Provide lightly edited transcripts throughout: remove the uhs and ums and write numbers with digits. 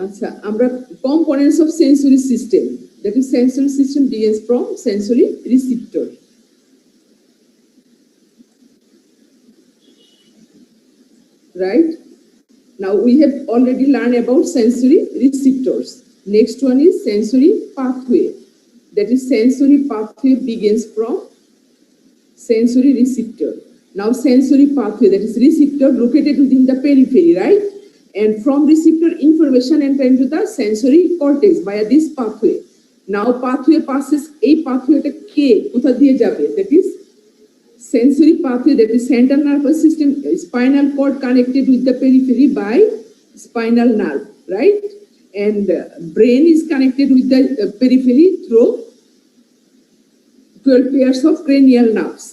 আচ্ছা, আমরা components of sensory system, that is sensory system begins from sensory receptor. Right? Now we have already learned about sensory receptors. Next one is sensory pathway. That is sensory pathway begins from sensory receptor. Now sensory pathway, that is receptor located within the periphery, right? And from receptor information enter into the sensory cortex via this pathway. Now pathway passes, a pathway কে কোথা দিয়ে যাবে? That is sensory pathway, that is central nervous system, spinal cord connected with the periphery by spinal nerve, right? And brain is connected with the periphery through 12 pairs of cranial nerves.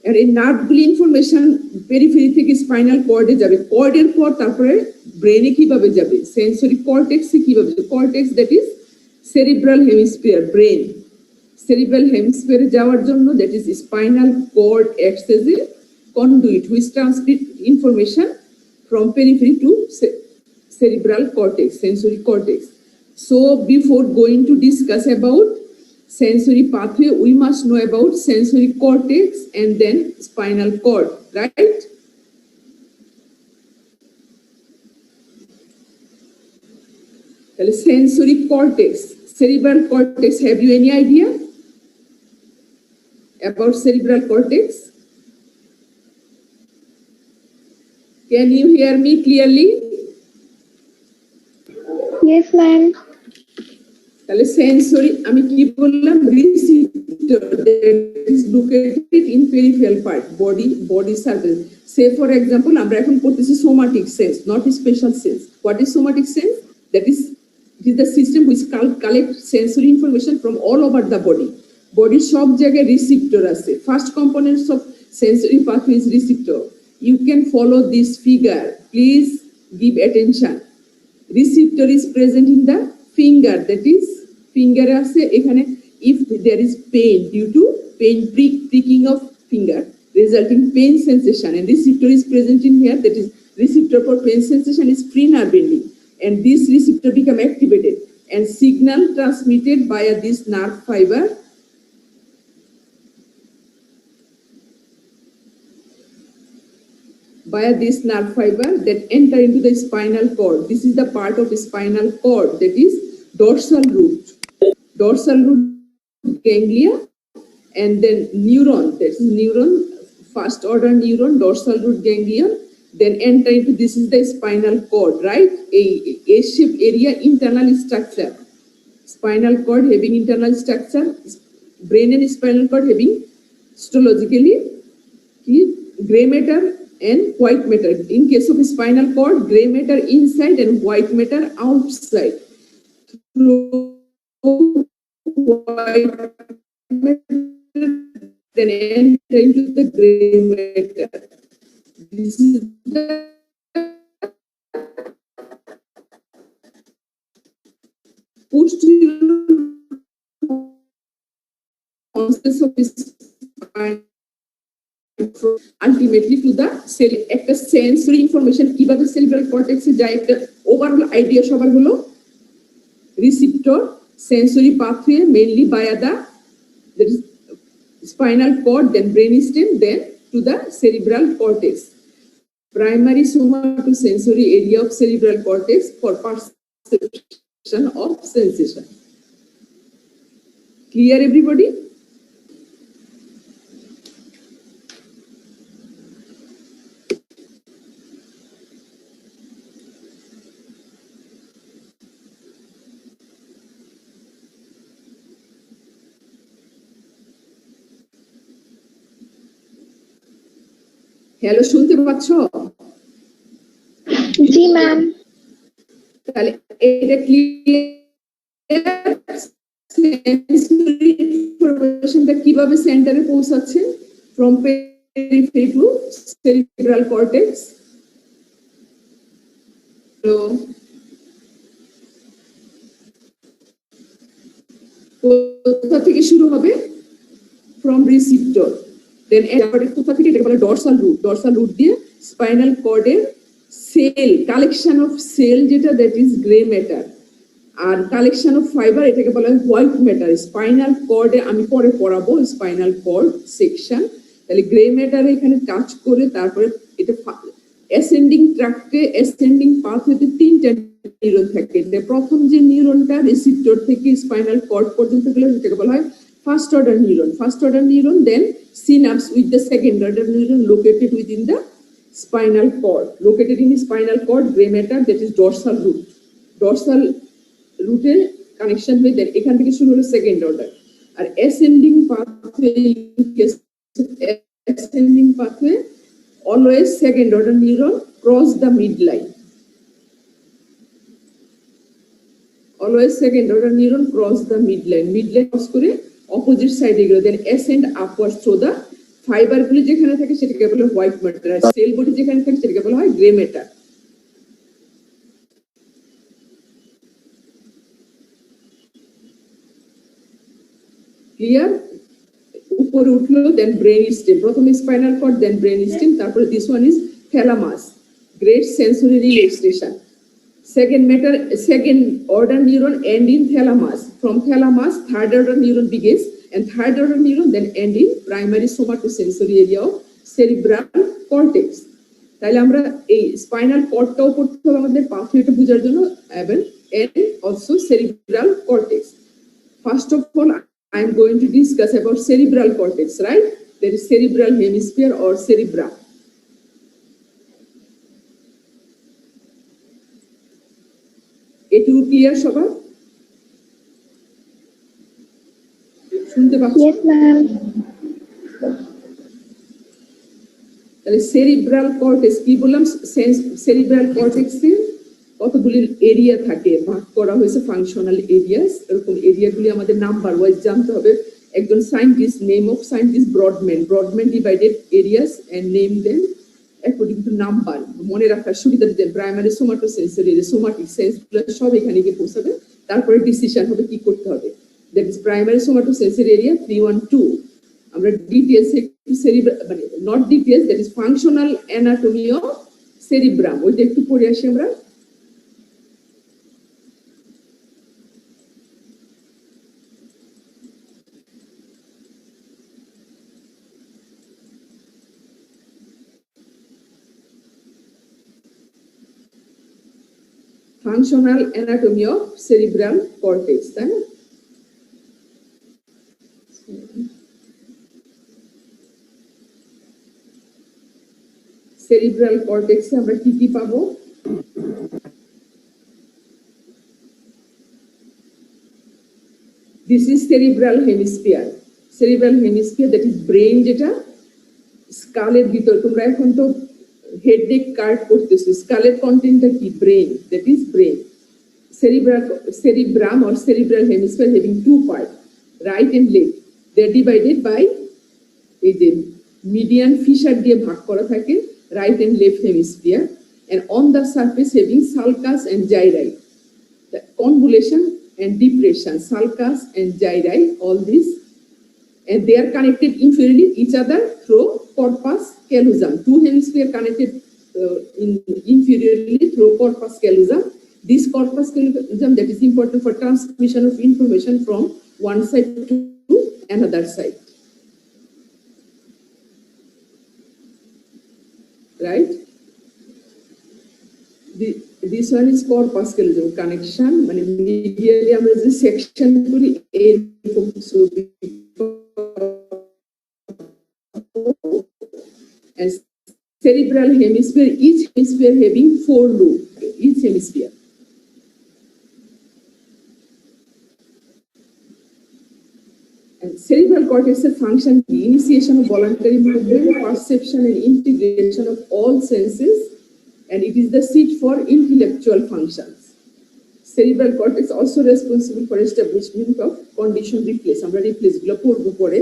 And in নার্ভগুলি information periphery থেকে spinal কর্ডে যাবে, কর্ডের পর তারপরে ব্রেনে কিভাবে যাবে, সেন্সরি কর্টেক্সে কিভাবে যাবে, cortex that is cerebral hemisphere, brain cerebral হেমিস্ফিয়ারে যাওয়ার জন্য that is spinal cord acts as a conduit which transmit information from periphery to cerebral cortex, sensory cortex. So before going to discuss about sensory pathway, we must know about sensory cortex and then spinal cord, right? Sensory cortex, cerebral cortex, have you any idea about cerebral cortex? Can you hear me clearly? Yes, ma'am. তাহলে sensory আমি কি বললাম, receptor is located in peripheral part, body surface. Say for example আমরা এখন পড়তেছি somatic sense, not special sense. What is somatic sense? That is it is the system which collect sensory information from all over the body. বডির সব জায়গায় রিসিপ্টর আছে। First components of sensory pathway is receptor. You can follow this figure, please give attention. Receptor is present in the finger, that is finger আছে এখানে। If there is pain due to pricking of finger resulting pain sensation, and receptor is present in here, that is receptor for pain sensation is free nerve ending, and this receptor become activated and signal transmitted via this nerve fiber that enter into the spinal cord. This is the part of spinal cord, that is dorsal root ganglia, and then neuron, that is neuron, first order neuron, dorsal root ganglion, then enter into, this is the spinal cord, right? A shaped area, internal structure, spinal cord having internal structure, brain and spinal cord having histologically gray matter and white matter. In case of spinal cord, gray matter inside and white matter outside. White matter then enter into the gray matter. This is the posterior process of spinal ultimately to the cell. একটা sensory information কিভাবে cerebral কর্টেক্সে যায়, একটা overall idea সবার হলো। Receptor, sensory pathway mainly via the spinal cord, then brainstem, then to the cerebral cortex. Primary somatosensory area of cerebral cortex for perception of sensation. Clear everybody? Hello, শুনতে পাচ্ছ? জি ma'am. তাহলে এটা clear? Sensory ইনফরমেশনটা কিভাবে সেন্টারে পৌঁছাচ্ছে from periphery to cerebral cortex? তো কোথা থেকে শুরু হবে? ফ্রম রিসিপ্টর, দেন কোথা থেকে, এটা বলে ডরসাল রুট দিয়ে স্পাইনাল কর্ডের সেল, কালেকশন অফ সেল যেটা, দ্যাট ইজ গ্রে ম্যাটার, আর কালেকশন অফ ফাইবার এটাকে বলা হয় হোয়াইট ম্যাটার। স্পাইনাল কর্ডে আমি পরে পড়াবো স্পাইনাল কর্ড সেকশন। তাহলে গ্রে ম্যাটারে এখানে কাজ করে তারপরে এটা অ্যাসেন্ডিং ট্র্যাক্টে অ্যাসেন্ডিং পাথওয়েতে তিনটা নিউরন থাকে। প্রথম যে নিউরনটা রিসিপ্টর থেকে স্পাইনাল কর্ড পর্যন্ত গেলে সেটাকে বলা হয় first order neuron. First order neuron, then synapse with the second order neuron located within the spinal cord, located in the spinal cord, gray matter, that is dorsal root. Dorsal root এ connection হয়ে then এখান থেকে শুরু হলো second order. আর ascending pathway always second order neuron cross the mid line. Always second order neuron cross the mid line cross করে opposite সাইডে গেল, then ascend upward through the fibre গুলি যেখানে থাকে সেটাকে বলা হয় হোয়াইট ম্যাটার, আর সেল বডি যেখানে থাকে সেটাকে বলা হয় গ্রে ম্যাটার। ক্লিয়ার? উপরে উঠলো, দেন ব্রেন স্টেম, প্রথমে স্পাইনাল কর্ড, দেন ব্রেন স্টেম, তারপরে this one is thalamus, great sensory relaxation. second order neuron end in thalamus. From thalamus, third order neuron begins, and third order neuron then end in primary somatosensory area of cerebral cortex. তাহলে আমরা এই spinal কর্ডটাও পড়তে হবে আমাদের পাথওয়েটা বোঝার জন্য, এবং and also cerebral cortex. First of all, I am going to discuss about cerebral cortex, right? There is cerebral hemisphere or cerebrum. এটুকু ক্লিয়ার সবার? শুনতে পাচ্ছেন? Yes, ma'am. তাহলে সেরিব্রাল কর্টেক্স কি বললাম? সেরিব্রাল কর্টেক্সে কতগুলি এরিয়া থাকে, ভাগ করা হয়েছে ফাংশনাল এরিয়াস। এরকম এরিয়াগুলি আমাদের নাম্বার ওয়াইজ জানতে হবে। একজন scientist, name of scientist Brodmann divided areas and name them according to number. মনে রাখার সুবিধা দিতেন, প্রাইমারি সোমাটোসেন্সরি এরিয়া, সোমাটিক সেন্সগুলো সব এখানে গিয়ে পৌঁছাবে, তারপরে ডিসিশন হবে কি করতে হবে। That is primary somatosensory area 312। আমরা ডিটেইলস একটু মানে not details, that is functional anatomy of cerebrum, ওইটা একটু পড়ে আসি আমরা। Functional anatomy of cerebral cortex, তাই না? সেরিব্রাল কর্টেক্সে আমরা কি কি পাবো? This is cerebral hemisphere. Cerebral hemisphere, that is brain, যেটা স্কালের ভিতর। তোমরা এখন তো হেডেক কার্ড করতেছো, স্কালের কন্টেন্টটা কি? Brain, that is brain. Cerebrum or cerebral hemisphere having two parts, right and left. They are divided by এই যে মিডিয়ান ফিশার দিয়ে ভাগ করা থাকে, right and left hemisphere, and on the surface having sulcus and gyri. The convolution and depression, sulcus and gyri, all this, and they are connected inferiorly each other through corpus callosum. Two hemispheres connected inferiorly through corpus callosum. This corpus callosum, that is important for transmission of information from one side to another side. Right? This one is corpus callosum connection, মানে medially আমরা যে section করি এরকম ছবি, and cerebral hemisphere, each hemisphere having 4 lobes, each hemisphere. And cerebral cortex's function, the initiation of voluntary movement, perception and integration of all senses, and it is the seat for intellectual functions. Cerebral cortex also responsible for establishment of condition reflex. আমরা reflex গুলো পড়বো পরে।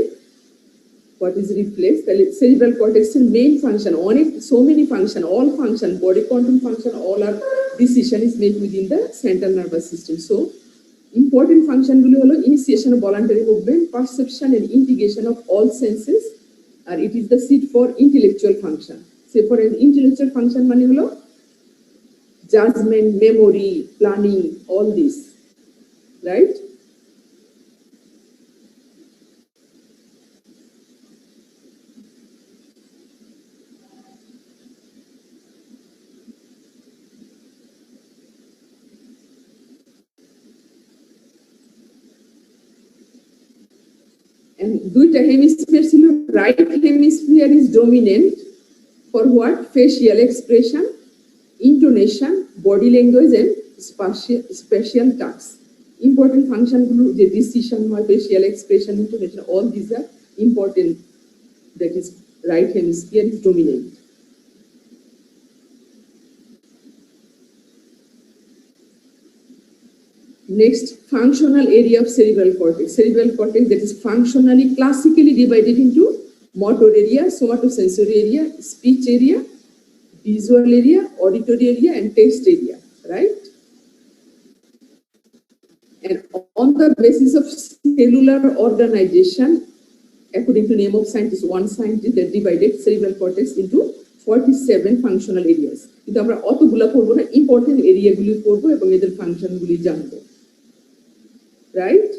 What is reflex? Cerebral cortex's main function, so many function, all function, body control function, all our decision is made within the central nervous system. So important function গুলো হলো initiation of voluntary movement, perception and integration of all senses, and it is the seat for intellectual function. Say for an intellectual function মানে হলো judgment, memory, planning, all this. right? And দুইটা hemisphere ছিল, right hemisphere is dominant for what? Facial expression, intonation, body language and spatial tasks. Important function গুলো যে decision হয়, facial expression, intonation, all these are important. That is right hemisphere is dominant. Next, functional area of cerebral cortex. Cerebral cortex that is functionally classically divided into motor area, somatosensory area, speech area, visual area, auditory area, and taste area, right? And on the basis of cellular organization, according to name of scientist, one scientist that divided cerebral cortex into 47 functional areas. কিন্তু আমরা অতগুলা পড়বো না, important এরিয়াগুলি পড়বো এবং এদের ফাংশনগুলি জানবো, right?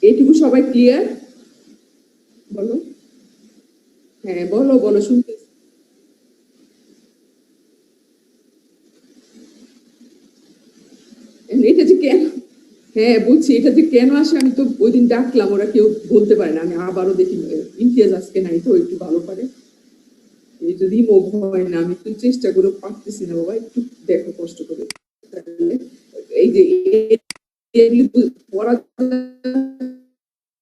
এইটুকু সবাই ক্লিয়ার? বলো, হ্যাঁ বলো বলো, শুনতে। এটা যে কেন, হ্যাঁ বলছি, এটা যে কেন আসে আমি তো ওই দিন ডাকলাম, ওরা কেউ বলতে পারে না। আমি আবারও দেখি, ইমতিয়াজ আজকে নাই তো, একটু ভালো পারে। এই যদি মুভ হয় না, আমি একটু চেষ্টা করে পারতেছি না বাবা, একটু দেখো কষ্ট করে। এই যে পড়া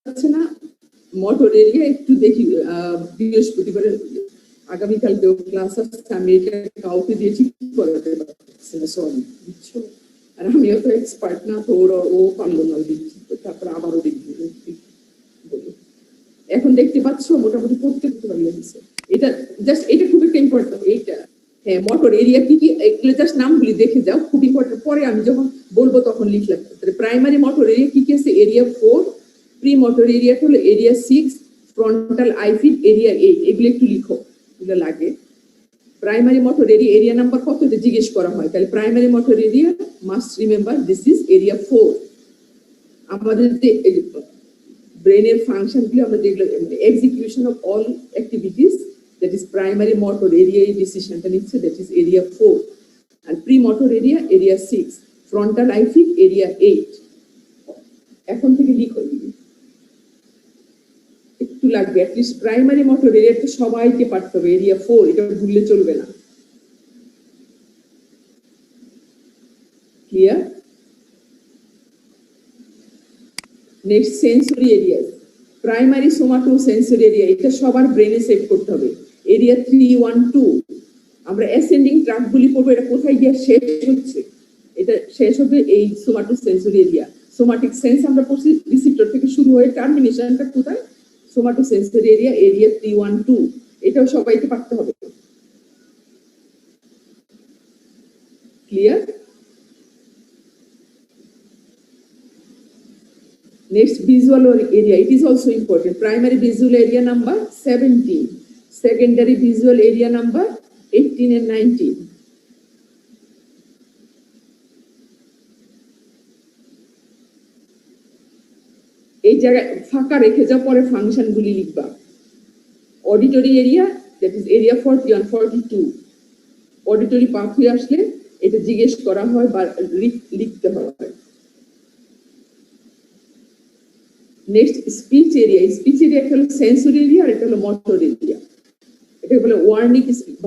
যাচ্ছে না, মোটর এরিয়া একটু দেখি, বৃহস্পতিবারে আগামীকাল কেউ ক্লাস আসছে, আমি এটা কাউকে দিয়ে ঠিক করাতে পারছি না, সরি, বুঝছো? আর আমিও তো এক্সপার্ট না, তো ও পারলো না, দিচ্ছি তারপরে আবারও দেখবো। এখন দেখতে পাচ্ছ মোটামুটি পড়তে পারলে দিচ্ছে। এটা জাস্ট, এটা খুব একটা ইম্পর্টেন্ট। এইটা হ্যাঁ, মোটর এরিয়া কি কি, এগুলো জাস্ট নামগুলি দেখে যাও, খুব ইম্পর্টেন্ট। পরে আমি যখন বলবো তখন লিখলাম। প্রাইমারি মোটর এরিয়া কি কি আছে? এরিয়া 4, প্রি মোটর এরিয়া হলো এরিয়া 6, ফ্রন্টাল আইফিড এরিয়া 8। এগুলো একটু লিখো, এগুলো লাগে। Primary motor area, area number কত এটা জিজ্ঞেস করা হয়, তাহলে primary motor area must remember this is area 4। আমাদের যে ব্রেনের ফাংশনগুলি আমরা যেগুলো, execution of all activities, that is primary motor area decisionটা নিচ্ছে, that is area 4, and pre-motor area area 6, frontal ific area 8। এখন থেকে লিখো, একটু লাগবে, অ্যাটলিস্ট প্রাইমারি মোটর এরিয়াটা সবাইকে পারতে হবে, এরিয়া 4, এটা ভুললে চলবে না। Clear? Next, sensory area. Primary somatosensory area, এটা সবার ব্রেনে সেট করতে হবে, এরিয়া 312। আমরা অ্যাসেন্ডিং ট্র্যাকগুলি পড়বো, এটা কোথায় গিয়ে শেষ হচ্ছে, এটা শেষ হবে এই সোমাটো সেন্সরি এরিয়া। সোমাটিক সেন্স আমরা পড়ছি, রিসিপ্টর থেকে শুরু হয়ে টার্মিনেশনটা কোথায়? সোমাটো সেন্সরি এরিয়া, এরিয়া 312। এটাও সবাইকে পারতে হবে। Clear? Next, visual area. It is also important. Primary visual area number 17. Secondary visual area number 18 and 19. এই জায়গায় ফাঁকা রেখে যাও, পরে ফাংশনগুলি লিখবা। Auditory area, that is area 41, 42। Auditory pathway আসলে এটা জিজ্ঞেস করা হয় বা লিখতে হয়। Next, speech area. Speech area হলো সেন্সরি এরিয়া, আর এটা হলো মোটর এরিয়া। এটা বলে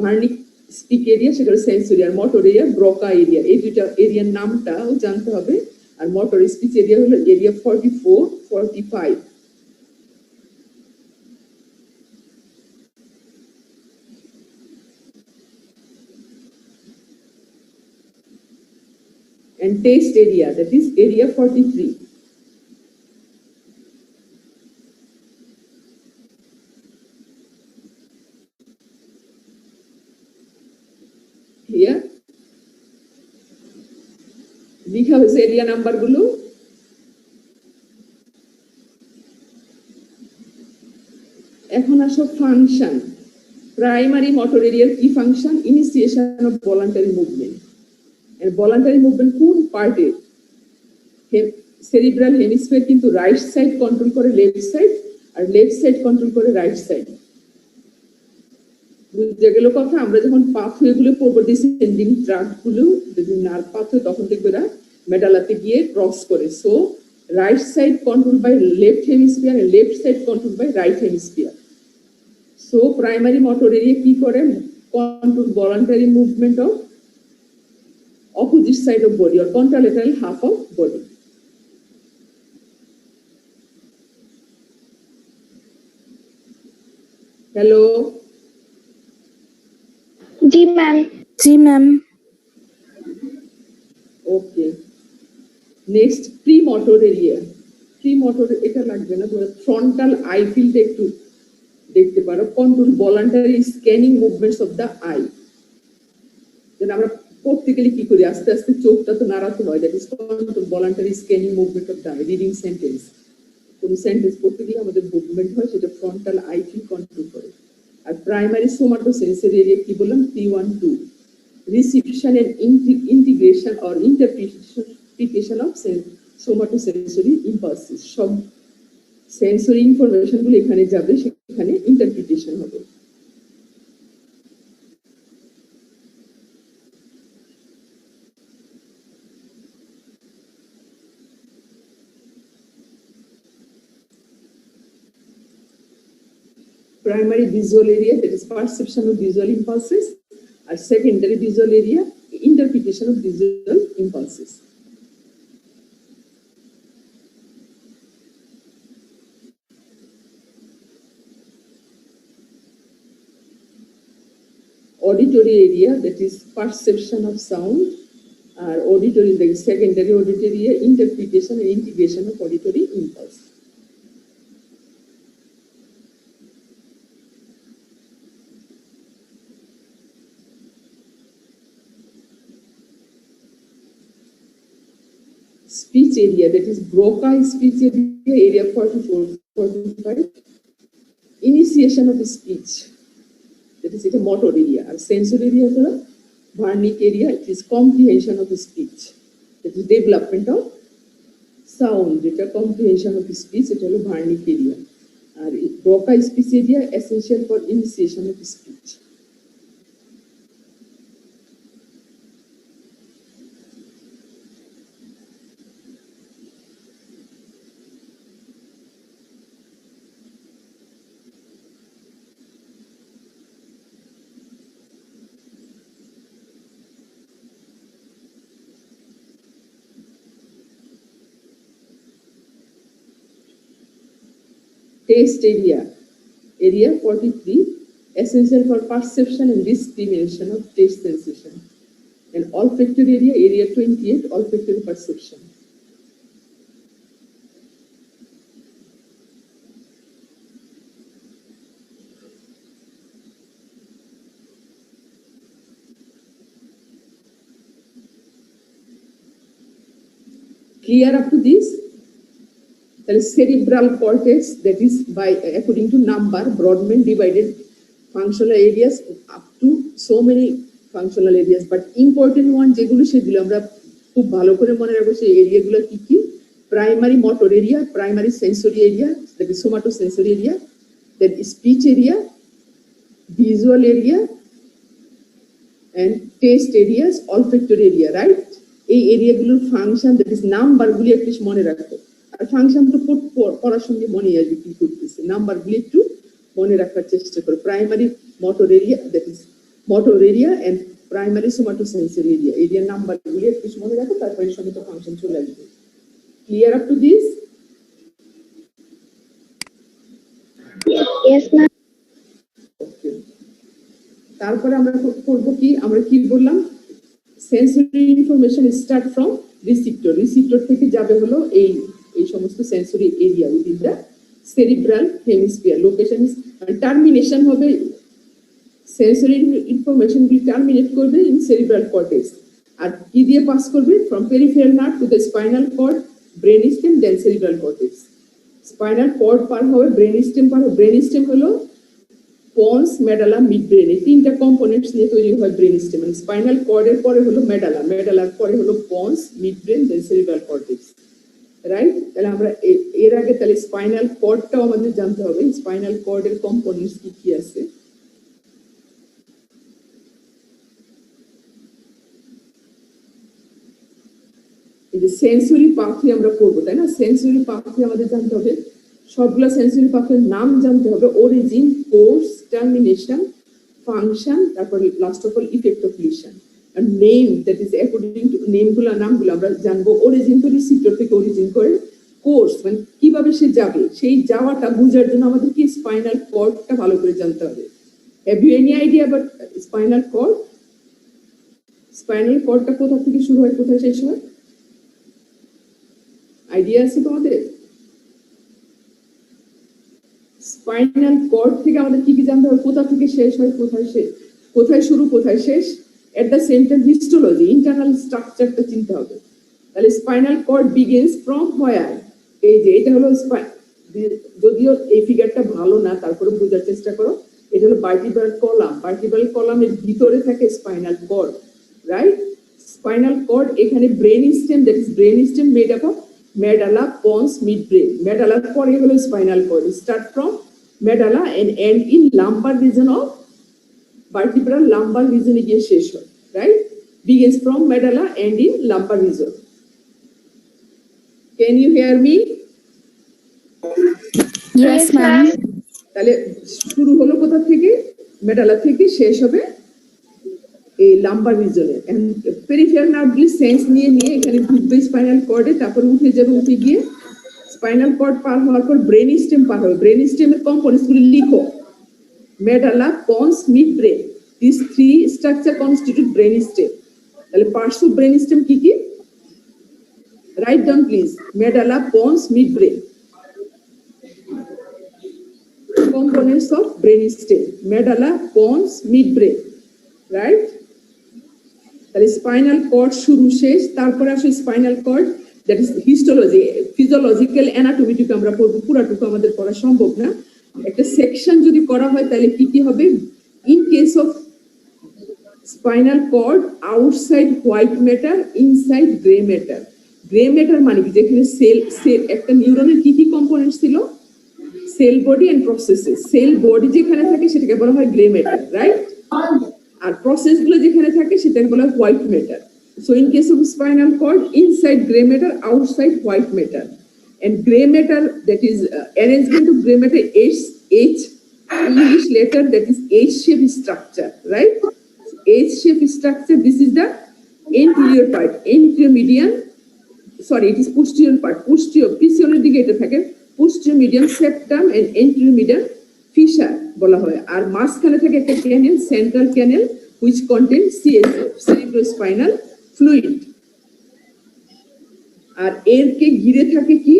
ভার্নিক স্পিক এরিয়া, সেটা হলো সেন্সরি, আর মোটর এরিয়া ব্রকা এরিয়া। এই দুইটা এরিয়ার নামটাও জানতে হবে। আর মোটর স্পিচ এরিয়া হলো area 44, 45। And taste area, that is area 43. Here লিখা হয়েছে এরিয়া নাম্বার গুলো। এখন আসো ফাংশন। প্রাইমারি মোটর এরিয়ার কি function? Initiation of voluntary movement and voluntary movement কোন পার্টে সেরিব্রাল হেমিস্ফিয়ার কিন্তু রাইট সাইড কন্ট্রোল করে লেফট সাইড আর লেফট সাইড কন্ট্রোল করে রাইট সাইড বুঝতে গেল কথা আমরা যখন পাথওয়ে গুলো পড়বো ডিসেন্ডিং ট্র্যাক গুলো যদি নার্ভ পাথওয়ে তখন দেখবে এরা মেডালাতে গিয়ে ক্রস করে so right side control by left hemisphere and left side controlled by right hemisphere. So primary motor area কি করে control voluntary movement of opposite side of body or contralateral half of body. Hello. जी ma'am Okay. Next premotor area. Premotor এটা লাগবে না তোমরা frontal eye field একটু দেখতে পারো control voluntary scanning movements of the eye. যেন আমরা practically কি করি আস্তে আস্তে চোখটা তো নাড়াতে হয় that is control voluntary scanning movement of the eye reading sentence. কোন সেন্টেন্স পড়তে গিয়ে আমাদের মুভমেন্ট হয় সেটা frontal eye field কন্ট্রোল করে আর প্রাইমারি সোমাটোসেন্সরি এরিয়া কি বললাম P12 reception and integration or interpretation of somatosensory impulses সব সেন্সরি ইনফরমেশন গুলো এখানে যাবে সেখানে ইন্টারপ্রিটেশন হবে primary visual area that is perception of visual impulses and secondary visual area interpretation of visual impulses. Auditory area that is perception of sound or auditory the secondary auditory area interpretation and integration of auditory impulse. Speech area that is Broca speech area 44-45 initiation of speech that is a motor area and sensory area the Wernicke area it is comprehension of speech that is development of sound এটা comprehension of speech এটা হলো Wernicke area R Broca speech area essential for initiation of speech. Taste area 43 essential for perception and discrimination of taste sensation and olfactory area 28 olfactory perception. Clear up to this? The cerebral cortex that is by according to number Brodmann divided functional areas up to so many functional areas but important one যেগুলো সেগুলো আমরা খুব ভালো করে মনে রাখবো সেই এরিয়াগুলো কি কি primary motor area primary sensory area that is somatosensory area then speech area visual area and taste areas olfactory area right এই এরিয়াগুলোর ফাংশন that is নাম্বারগুলো একটু মনে রাখো আর ফাংশন তো পড়ার সঙ্গে মনে আসবে কি করতেছে নাম্বারগুলো একটু মনে রাখার চেষ্টা করো primary motor area that is motor area and primary somatosensory area নাম্বারগুলো একটু মনে রাখো তারপরে সঙ্গে তো ফাংশন চলে আসবে clear up to this yes ma'am okay তারপরে আমরা করব কি আমরা কি বললাম sensory information start from receptor থেকে যাবে হলো এই সমস্ত sensory area within the cerebral hemisphere location termination হবে সেন্সরি ইনফরমেশন গুলি টার্মিনেট করবে ইন সেরিব্রাল কর্টেক্স আর কি দিয়ে পাস করবে from peripheral nerve to the spinal cord brain stem then cerebral cortex spinal cord পার হবে ব্রেন স্টেম পার ব্রেন স্টেম হলো পন্স, মেডালা, মিড ব্রেন, এই তিনটা কম্পোনেন্টস নিয়ে তৈরি হয় ব্রেন স্টেম। মানে স্পাইনাল কর্ডের পরে হলো মেডালা, মেডালার পরে হলো পন্স, মিড ব্রেন, দেন সেরিব্রাল কর্টেক্স, রাইট? তাহলে আমরা এর আগে তাহলে স্পাইনাল কর্ডটাও আমাদের জানতে হবে, স্পাইনাল কর্ডের কম্পোনেন্টস কি কি আছে। এই যে সেন্সরি পাথওয়ে আমরা পড়বো, তাই না? সেন্সরি পাথওয়ে আমাদের জানতে হবে, সবগুলা সেন্সরি পাথওয়ের নাম জানতে হবে, অরিজিন, কোর্স, টার্মিনেশন, ফাংশন, তারপর last of all effect of lesion. আর name, that is according to নেমগুলো, নামগুলো আমরা জানবো। অরিজিন তো রিসিপ্টর থেকে অরিজিন করে, কোর্স মানে কিভাবে সে যাবে, সেই যাওয়াটা বোঝার জন্য আমাদের কি স্পাইনাল কর্ডটা ভালো করে জানতে হবে। Have you any idea about spinal cord? Spinal কর্ডটা কোথা থেকে শুরু হয়, কোথায় শেষ হয়? আইডিয়া আছে তোমাদের? স্পাইনাল কর্ড থেকে আমাদের কি কি জানতে হবে, কোথা থেকে শেষ হয়, কোথায় শুরু কোথায় শেষ। At the same time histology, internal স্ট্রাকচারটা চিনতে হবে। তাহলে spinal cord begins from where? এই যে এটা হলো যদিও এই ফিগারটা ভালো না, তারপরে বোঝার চেষ্টা করো। এটা হলো ভার্টিব্রাল কলাম, ভার্টিব্রাল কলামের ভিতরে থাকে spinal cord, right? Spinal cord, এখানে brain stem, that is brain stem made up of medulla, pons, midbrain. মেডালার পরে হলো spinal cord, start from medulla and end in lumbar region of vertebral lumbar region গিয়ে শেষ হয়, right? Begins from medulla and in lumbar region. Can you hear me? Yes, ma'am. তাহলে শুরু হলো কোথা থেকে? মেডালা থেকে, শেষ হবে এই লাম্বার রিজনে। পেরিফেরাল নার্ভগুলি সেন্স নিয়ে এখানে ঢুকবে স্পাইনাল কর্ডে, তারপর উঠে যাবে, উঠে গিয়ে স্পাইনাল কর্ড পার হওয়ার পর ব্রেন স্টেম পার হবে। ব্রেন স্টেমের কম্পোনেন্টস গুলি লিখো, medulla, pons, midbrain, this three structure constitute brain stem. তাহলে পার্টস অফ ব্রেন স্টেম কি কি? Write down please. Medulla, pons, midbrain, components of brain stem, medulla, pons, midbrain, right? তাহলে spinal cord শুরু শেষ, তারপরে আসে spinal cord, that is histology, physiological অ্যানাটমিটুকু আমরা পড়বো, পুরাটুকু আমাদের পড়া সম্ভব না। একটা সেকশন যদি করা হয় তাহলে কি কি হবে? In case of spinal cord, outside white matter, inside grey matter. Grey matter মানে কি? যেখানে সেল একটা নিউরনের কি কি কম্পোনেন্ট ছিল? Cell body and processes. Cell body যেখানে থাকে সেটাকে বলা হয় গ্রে ম্যাটার, রাইট? আর প্রসেস গুলো যেখানে থাকে সেটাকে বলা হয় white matter. So in case of spinal cord, inside grey matter, outside white matter. And grey matter, that is arrangement of grey matter, H English letter, that is H shape structure, right? H shape structure, this is the anterior part, anterior median, sorry, it is posterior part, posterior, পিছনের দিকে এটা থাকে, posterior median septum and anterior median fissure বলা হয়। আর মাঝখানে থাকে একটা canal, central canal, which contains CSF, cerebrospinal fluid। আর এর কে ঘিরে থাকে কি?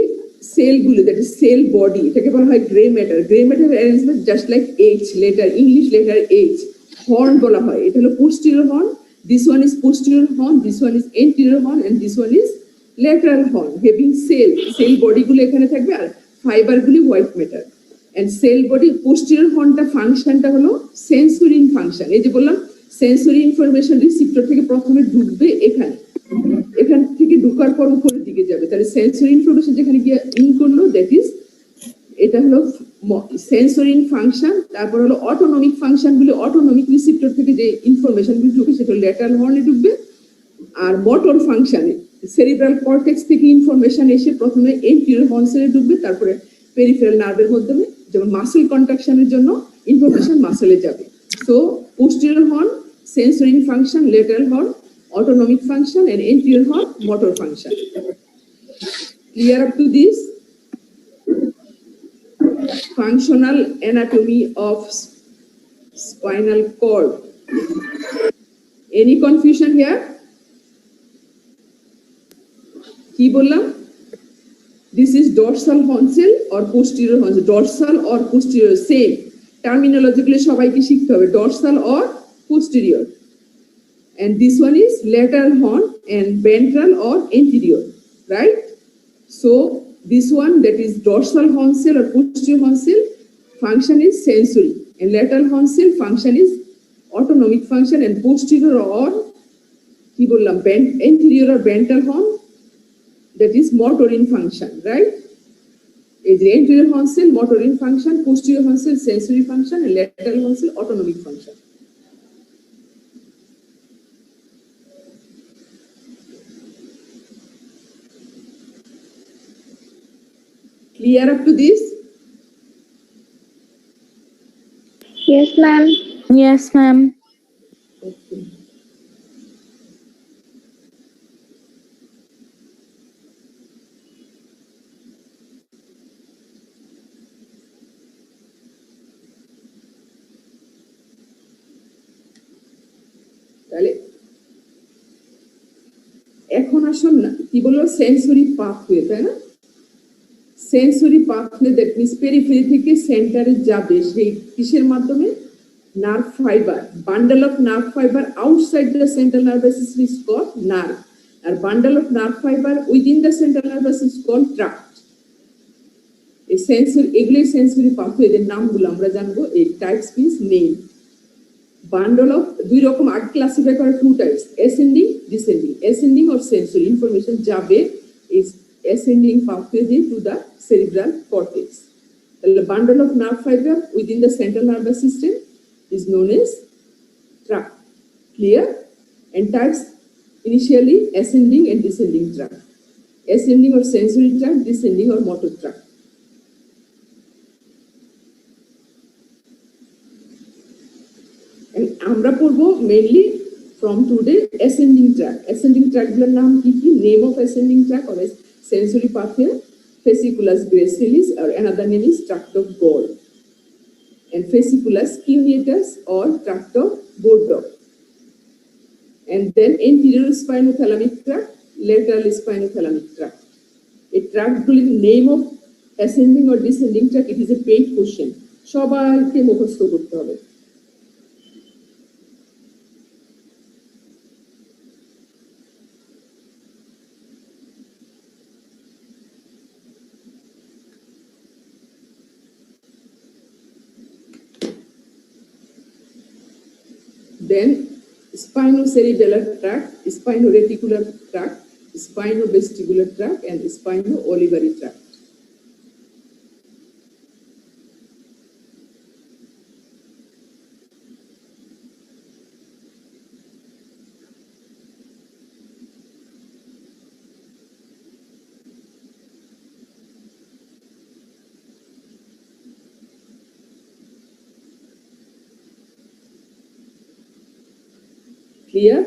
সেলগুলো, দ্যাট ইজ সেল বডি, এটাকে বলা হয় grey matter. Grey matter arrangement just like H letter, English letter H। Horn বলা হয়, এটা হলো posterior horn, this one is posterior horn, this one is anterior horn, and this one is lateral horn, having cell বডিগুলো এখানে থাকবে, আর ফাইবারগুলি white matter. And cell body, posterior হর্নটা ফাংশনটা হলো সেন্সরি ফাংশন। এই যে বললাম সেন্সরি ইনফরমেশন রিসিপ্টর থেকে প্রথমে ঢুকবে এখানে, এখান থেকে ঢুকার পর উপরের দিকে যাবে। তাহলে সেন্সরি ইনফরমেশন যেখানে গিয়ে ইন করলো, দ্যাট ইজ, এটা হলো সেন্সরি ফাংশন। তারপর হলো অটোনমিক ফাংশন গুলি, অটোনমিক রিসিপ্টর থেকে যে ইনফরমেশন গুলি ঢুকে সেটা ল্যাটারাল হর্নে ঢুকবে। আর মোটর ফাংশনে সেরিব্রাল কর্টেক্স থেকে ইনফরমেশন এসে প্রথমে এন্টেরিয়র হর্ন সেলে ঢুকবে, তারপরে পেরিফেরাল নার্ভের মাধ্যমে, যেমন মাসল কন্ট্রাকশনের জন্য ইনফরমেশন মাসলে যাবে। So posterior horn sensory function, lateral horn autonomic function, and anterior horn motor function. Clear up to this? Functional anatomy of spinal cord. Any confusion here? কি বললাম? This is dorsal horn cell or posterior horn cell. Dorsal or posterior, same. Terminology গুলো সবাইকে শিখতে হবে, dorsal or posterior. And this one is lateral horn and ventral or anterior, right? So this one, that is dorsal horn cell or posterior horn cell, function is sensory. And lateral horn cell function is autonomic function, and posterior or anterior or ventral horn, that is motorin function, right? Is the anterior horn cell motorin function, posterior horn cell sensory function, and lateral horn cell autonomic function. Clear up to this? Yes, ma'am. Yes, ma'am. Okay. তাহলে এখন আসুন না কি বলবো sensory pathway, তাই না? Sensory pathway that means periphery থেকে সেন্টারে যাবে সেই কিসের মাধ্যমে? Nerve fibre, bundle of nerve fibre outside the central nervous system is called nerve, আর bundle of nerve fibre within the central nervous system is called tract. এই sensory, এগুলি sensory pathway এর নামগুলো আমরা জানবো। এই types means name. Bundle of দুই রকম আগে ক্লাসিফাই করা, two types, ascending descending. Ascending or sensory information যাবে is ascending pathways to the cerebral cortex. The bundle of nerve fiber within the central nervous system is known as tract. Clear? And types initially ascending and descending tract. Ascending or sensory tract, descending or motor tract. And আমরা পড়বো mainly from today ascending tract. Ascending tract গুলোর নাম কি কি? Name of ascending tract or sensory pathway, fasciculus gracilis, or another name is tract of Gall, and fasciculus cuneatus or tract of Bordeaux. And then anterior spinothalamic tract, lateral spinothalamic tract. A tract গুলির name of ascending or descending tract, it is a paid question. সবাইকে মুখস্থ করতে হবে। Then spinocerebellar tract, spinoreticular tract, spinovestibular tract, and spino-olivary tract. Clear?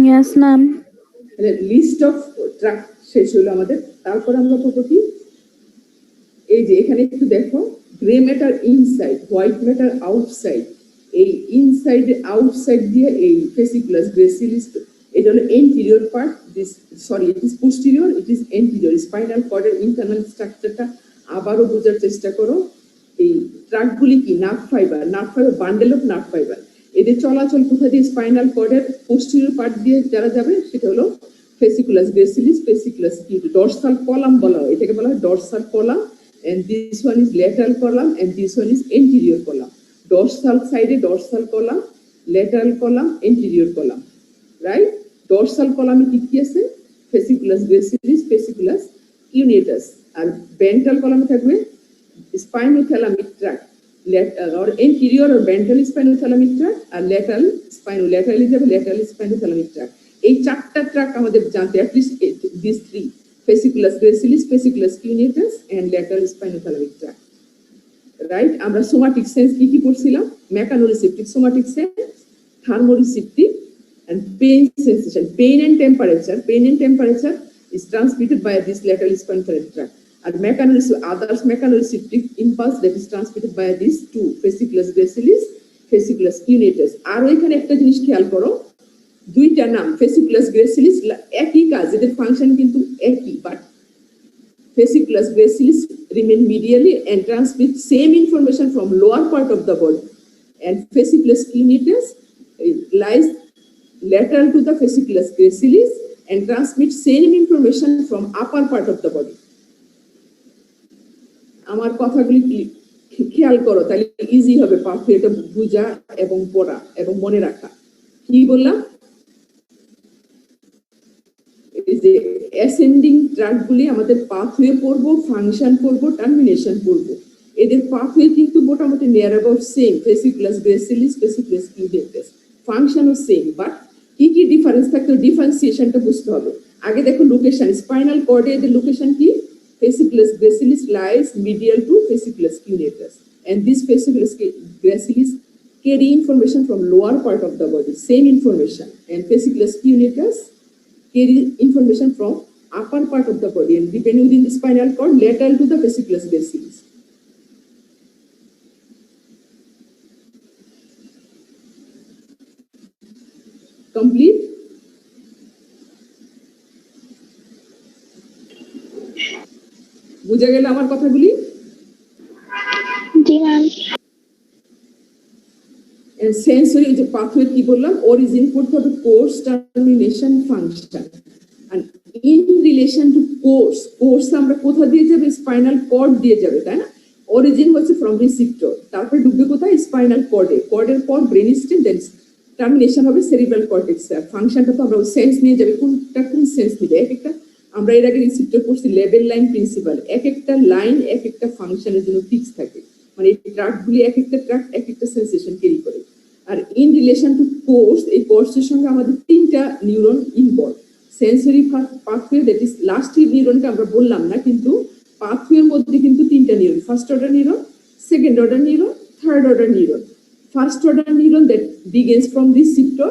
Yes, ma'am. List of tract শেষ হলো আমাদের। তারপর আমরা করবো কি, এই যে এখানে একটু দেখো, grey matter inside, white matter outside. এই ইনসাইড আউটসাইড দিয়ে এই ফেসিকুলাস গ্রেসিলিস, এটা হলো anterior part, this sorry it is posterior, it is anterior. Spinal কর্ডের ইন্টারনাল স্ট্রাকচারটা আবারও বোঝার চেষ্টা করো। এই ট্রাক্টগুলি কি? Nerve fibre, nerve fibre, bundle of nerve fibre. এদের চলাচল কোথা দিয়ে? স্পাইনাল কর্ডের পোস্টেরিয়র পার্ট দিয়ে যারা যাবে সেটা হলো ফেসিকুলাস গ্রেসিলিস, ফেসিকুলাস কিউটেস, ডরসাল কলাম বলা হয়, এটাকে বলা হয় dorsal column, and this one is lateral column, and this one is anterior column. Dorsal side e dorsal column, lateral column, anterior column, right? Dorsal column e কি আছে? ফেসিকুলাস গ্রেসিলিস, ফেসিকুলাস কিউটেস, আর ventral column এ থাকবে spinothalamic tract, or anterior or ventral spinothalamic tract, R lateral spinothalamic tract. এই চারটা track আমাদের জানতে, at least these three, fasciculus gracilis, fasciculus cuneatus, and lateral spinothalamic tract, right? আমরা somatic sense কি কি পড়ছিলাম? Mechanoreceptive, somatic sense, thermoreceptive, and pain sensation. Pain and temperature is transmitted by this lateral spinothalamic tract. And others mechanoreceptive impulse that is transmitted by these two, fasciculus gracilis, fasciculus cuneatus. আর এখানে একটা জিনিস খেয়াল করো, দুইটা নাম fasciculus gracilis একই কাজ, এদের ফাংশন কিন্তু একই, but fasciculus gracilis remain medially and transmit same information from lower part of the body, and fasciculus cuneatus lies lateral to the fasciculus gracilis and transmit same information from upper part of the body. আমার কথাগুলি খেয়াল করো, তাহলে easy হবে পাথওয়েটা বোঝা এবং পড়া এবং মনে রাখা। কি বললাম? এই যে অ্যাসেন্ডিং ট্র্যাকগুলি আমাদের পাথওয়ে পড়বো, ফাংশন পড়বো, টার্মিনেশন পড়বো। এদের পাথওয়ে কিন্তু মোটামুটি near about same, fasciculus gracilis, fasciculus cuneatus, ফাংশনও সেম, বাট কি কি ডিফারেন্স থাকতো ডিফারেন্সিয়েশনটা বুঝতে হবে। আগে দেখো লোকেশন, স্পাইনাল কর্ডে এদের লোকেশন কি? Fasciculus gracilis lies medial to fasciculus cuneatus, and this fasciculus gracilis carry information from lower part of the body, same information, and fasciculus cuneatus carry information from upper part of the body and depending within the spinal cord lateral to the fasciculus gracilis. Complete? বুঝা গেল আমার কথাগুলি? জি ma'am. And sensory যে pathway কি বললাম, origin করতে হবে course, termination, function, and in relation to course আমরা কোথা দিয়ে যাবে? স্পাইনাল কর্ড দিয়ে যাবে, তাই না? অরিজিন হচ্ছে ফ্রম রিসিপ্টর, তারপরে ঢুকবে কোথায়? স্পাইনাল কর্ডে, কর্ডের পর ব্রেন স্টেম, দেন টার্মিনেশন হবে সেরিব্রাল কর্টেক্স। ফাংশনটা তো আমরা সেন্স নিয়ে যাবে, কোনটা কোন সেন্স নিবে। এক একটা আমরা এর আগে রিসিপ্টর পড়ছি লেভেল লাইন প্রিন্সিপাল, এক একটা লাইন এক একটা ফাংশনের জন্য ফিক্স থাকে, মানে এই ট্র্যাকগুলি এক একটা ট্র্যাক এক একটা সেন্সেশন ক্যারি করে। আর ইন রিলেশন টু কোর্স, এই কোর্সের সঙ্গে আমাদের তিনটা neuron involve. Sensory pathway, that is last নিউরনটা আমরা বললাম না, কিন্তু পাথওয়ের মধ্যে কিন্তু তিনটা neuron, first order neuron, second order neuron, third order neuron. First order neuron that begins from receptor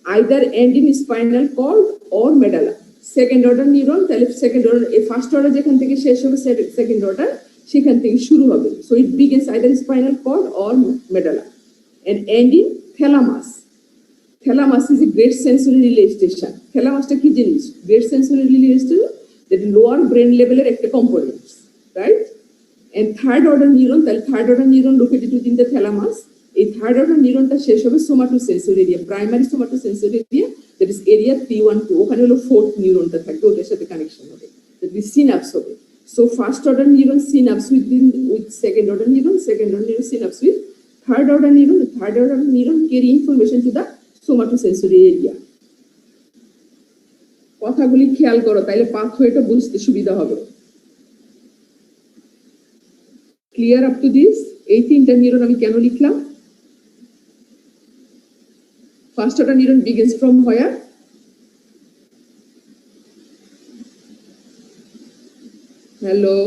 either end in spinal cord or medulla. Second order neuron, তাহলে সেকেন্ড অর্ডার, এই ফার্স্ট অর্ডার যেখান থেকে শেষ হবে second order সেখান থেকে শুরু হবে। So it begins either spinal cord or medulla and end in thalamus. Thalamus is a great sensory relay station. Thalamusটা কি জিনিস? Great sensory relay station, that lower brain level এর একটা component, right? And third order neuron, তাহলে third order neuron located within the thalamus. এই third order neuronটা শেষ হবে somatosensory area, primary somatosensory area, that is area 312, ওখানে হলো fourth neuronটা থাকবে, ওটার সাথে কানেকশন হবে, that is synapse হবে. So first order neuron synapse with second order neuron synapse with third order neuron carry information to the somatosensory area. কথাগুলি খেয়াল করো, তাইলে পাথওয়েটা বুঝতে সুবিধা হবে। Clear up to this? এই তিনটা নিউরন আমি কেন লিখলাম? First order neuron begins from where? Hello,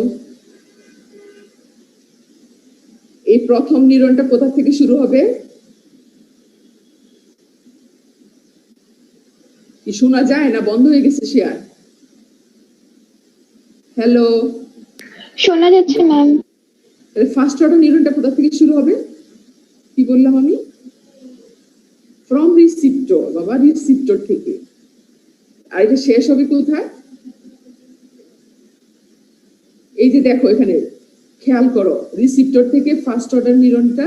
এই প্রথম নিউরনটা কোথা থেকে শুরু হবে? কি শোনা যায় না? বন্ধ হয়ে গেছে শেয়ার। হ্যালো, শোনা যাচ্ছে ম্যাম। ফার্স্ট অর্ডার নিউরনটা কোথা থেকে শুরু হবে? কি বললাম আমি? ফ্রম রিসিপ্টর, বাবা, রিসিপ্টর থেকে। আর এটা শেষ হবে কোথায়? এই যে দেখো এখানে খেয়াল করো, রিসিপ্টর থেকে ফার্স্ট অর্ডার নিউরনটা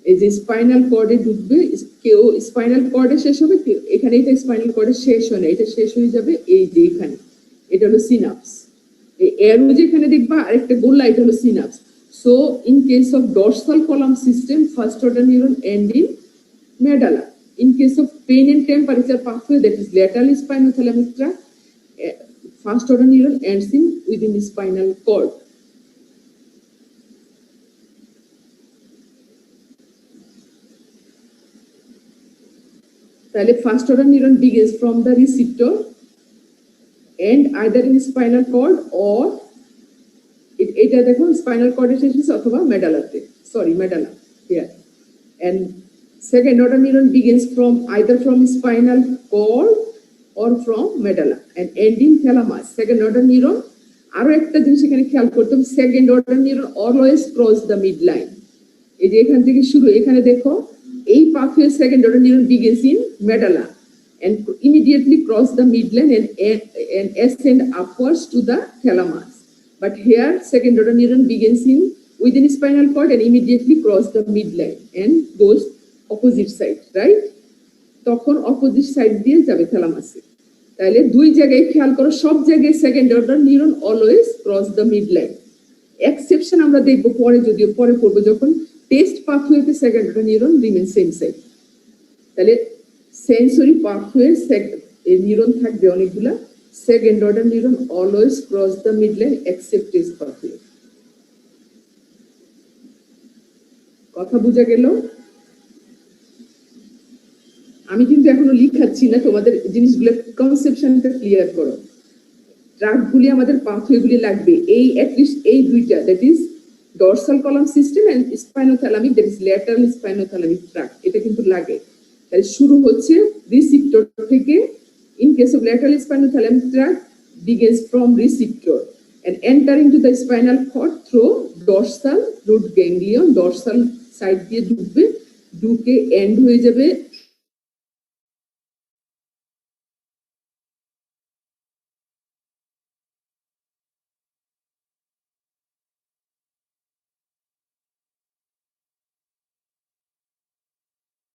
এই যে স্পাইনাল কর্ডে ঢুকবে, কেউ স্পাইনাল কর্ডে শেষ হবে, এখানে এটা স্পাইনাল কর্ডে শেষ হয় না, এটা শেষ হয়ে যাবে এই যে এখানে, এটা হলো সিনাপস। এই অ্যারো যেখানে দেখবা আরেকটা গোল্লা, এটা হলো synapse. So in case of dorsal column system, first order neuron end in medulla. In case of pain and temperature pathway, that is lateral spinothalamic tract, first order neuron ends in within the spinal cord. তাহলে first order neuron begins from the receptor and either in spinal cord or এটা দেখো spinal কর্ডে শেষ হচ্ছে অথবা মেডালাতে, sorry medulla here, and second order neuron begins from either from spinal cord or from medulla and end in thalamus. Second order neuron, আরো একটা জিনিস এখানে খেয়াল করতে হবে, second order neuron always cross the mid line. এই যে এখান থেকে শুরু, এখানে দেখো এই pathway second order neuron begins in medulla and immediately cross the midline and ascend upwards to the thalamus. But here second order neuron begins in within spinal cord and immediately cross the midline and goes opposite side, right? তখন opposite side দিয়ে যাবে থ্যালামাসে। তাহলে দুই জায়গায় খেয়াল করো, সব জায়গায় second order neuron always cross the mid line. Exception আমরা দেখবো পরে, যদিও পরে পড়বো যখন টেস্ট পাথওয়েতে second order neuron remain same side. তাহলে সেন্সরি পাথওয়ে নিউরন থাকবে অনেকগুলা, second order neuron always cross the mid line except taste pathway. কথা বোঝা গেল? আমি কিন্তু এখনো লিখাচ্ছি না, তোমাদের জিনিসগুলো কনসেপশনটা ক্লিয়ার করো। ট্র্যাকগুলি আমাদের পাথওয়েগুলি লাগবে, এই অ্যাটলিস্ট এই দুইটা, that is dorsal column system and spinothalamic, that is lateral spinothalamic tract, এটা কিন্তু লাগে। তাহলে শুরু হচ্ছে রিসিপ্টর থেকে। In case of lateral spinothalamic tract begins from receptor and entering to the spinal cord through dorsal root ganglion, dorsal side দিয়ে ঢুকবে, ঢুকে এন্ড হয়ে যাবে